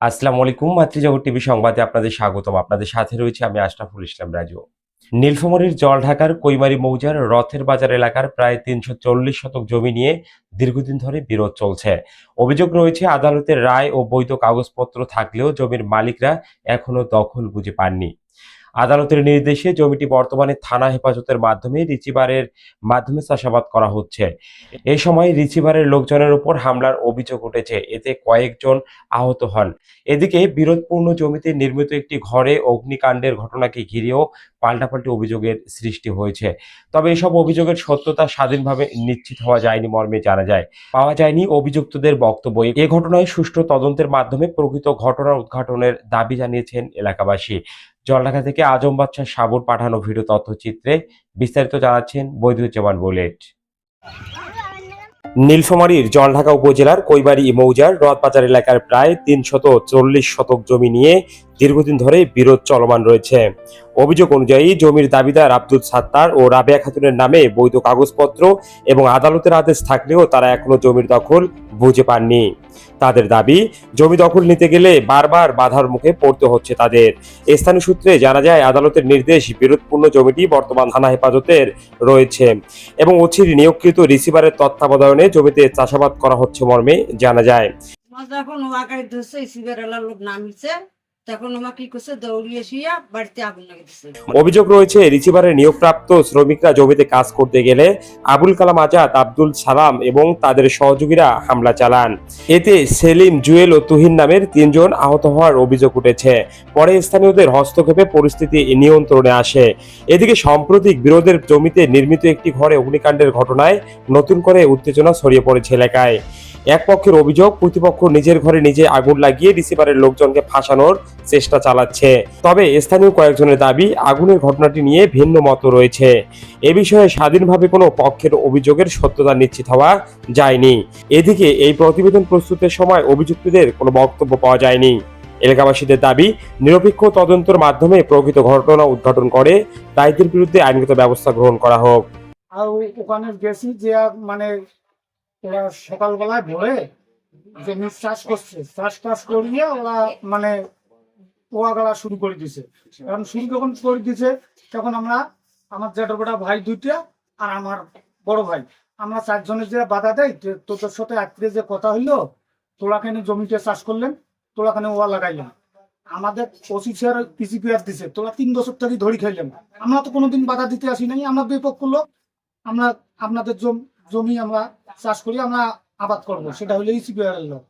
আসসালামু আলাইকুম। মাতৃজগৎ টিভি সংবাদে আপনাদের স্বাগতম। আপনাদের সাথে রয়েছে আমি আশরাফুল ইসলাম রাজু। নীলফামারীর জলঢাকার কৈমারী মৌজার রথের বাজার এলাকার প্রায় ৩৪০ শতক জমি নিয়ে দীর্ঘদিন ধরে বিরোধ চলছে। অভিযোগ রয়েছে, আদালতের রায় ও বৈধ কাগজপত্র থাকলেও জমির মালিকরা এখনো দখল বুঝে পাননি। আদালতের নির্দেশে জমিটি বর্তমানে থানা হেফাজতের মাধ্যমে রিসিভারের মাধ্যমে চাষাবাদ করা হচ্ছে। এই সময় রিসিভারের লোকজনের উপর হামলার অভিযোগ উঠেছে, এতে কয়েকজন আহত হন। এদিকে বিরোধপূর্ণ জমিতে নির্মিত একটি ঘরে অগ্নিকাণ্ডের ঘটনাকে ঘিরেও পাল্টাপাল্টি অভিযোগের সৃষ্টি হয়েছে। তবে এসব অভিযোগের সত্যতা স্বাধীনভাবে নিশ্চিত হওয়া যায়নি মর্মে জানা যায়। পাওয়া যায়নি অভিযুক্তদের বক্তব্য। এ ঘটনায় সুষ্ঠু তদন্তের মাধ্যমে প্রকৃত ঘটনা উদ্ঘাটনের দাবি জানিয়েছেন এলাকাবাসী। জলঢাকা থেকে আজম বাদশা সাবুর পাঠানো ভিডিও তথ্যচিত্রে বিস্তারিত জানাচ্ছেন বৈদ্যুজ্জামান বুলেট। নীলফামারীর জলঢাকা উপজেলার কৈবারী মৌজার রথবাজার এলাকার প্রায় ৩৪০ শতক জমি নিয়ে দীর্ঘদিন ধরে বিরোধ চলমান রয়েছে। অভিযোগ অনুযায়ী জমির দাবিদার আব্দুল সাত্তার ও রাবেয়া খাতুনের নামে বৈধ কাগজপত্র এবং আদালতের আদেশ থাকলেও তারা এখনো জমির দখল বুঝে পাননি। তাদের দাবি, জমি দখল নিতে গেলে বারবার বাধার মুখে পড়তে হচ্ছে তাদের। স্থানীয় সূত্রে জানা যায়, আদালতের নির্দেশ বিরোধপূর্ণ জমিটি বর্তমান থানা হেফাজতের রয়েছে এবং অচির নিয়োগকৃত রিসিভারের তত্ত্বাবধানে জমিতে চাষাবাদ করা হচ্ছে মর্মে জানা যায়। যখন ওয়াকাই ধরছে সিগার এলার লোক নামিছে তখন ওমা কি করছে দৌড়িয়ে শুয়া বাড়িতে আগুন লাগিয়ে দিছে। অভিযোগ রয়েছে, রিসিভারের নিয়োগপ্রাপ্ত শ্রমিকরা জমিতে কাজ করতে গেলে আবুল কালাম আজাদ, আব্দুল সালাম এবং তাদের সহযোগীরা হামলা চালান। এতে সেলিম, জুয়েল ও তুহিন নামের ৩ জন আহত হওয়ার অভিযোগ উঠেছে। পরে স্থানীয়দের হস্তক্ষেপে পরিস্থিতি নিয়ন্ত্রণে আসে। এদিকে সাম্প্রতিক বিরোধের জমিতে নির্মিত একটি ঘরে অগ্নিকাণ্ডের ঘটনায় নতুন করে উত্তেজনা ছড়িয়ে পড়েছে এলাকায়। এক পক্ষের অভিযোগ, প্রতিপক্ষ নিজের ঘরে নিজে আগুন লাগিয়ে রিসিভারের লোকজনকে ফাঁসানোর চেষ্টা চালাচ্ছে। তবে স্থানীয় কয়েকজনের দাবি, আগুনের ঘটনাটি নিয়ে ভিন্ন মত রয়েছে। এ বিষয়ে স্বাধীনভাবে কোনো পক্ষের অভিযোগের সত্যতা নিশ্চিত হওয়া যায়নি। এদিকে এই প্রতিবেদন প্রস্তুতের সময় অভিযুক্তদের কোনো বক্তব্য পাওয়া যায়নি। এলাকাবাসীদের দাবি, নিরপেক্ষ তদন্তের মাধ্যমে প্রকৃত ঘটনা উদ্ঘাটন করে দায়ীদের বিরুদ্ধে আইনগত ব্যবস্থা গ্রহণ করা হোক। আর ওখানে গেছি যে মানে ওরা সকালবেলায় ভোরে যে চাষ করছে, চাষ টাস করিয়ে ওরা মানে পোয়া গাড়া শুরু করে দিছে। এখন শুরু যখন করে দিছে তখন আমরা, আমার জ্যাঠা ভাই 2টা আর আমার বড় ভাই, আমরা 4 জনের যে বাধা দেয় যে তোদের সাথে আজকে যে কথা হইলো, তোলাখানে জমিতে চাষ করলেন, তোলাখানে ওয়া লাগাইলেন। আমাদের ওসি স্যার পিসিপিআর দিছে, তোরা 3 বছর থেকে ধরি খাইলেন। আমরা তো কোনোদিন বাধা দিতে আসি নাই, আমরা বিপক্ষ লোক, আমরা আপনাদের জমি আমরা চাষ করি, আমরা আবাদ করবো, সেটা হলো ইসিপিআর এর লোক।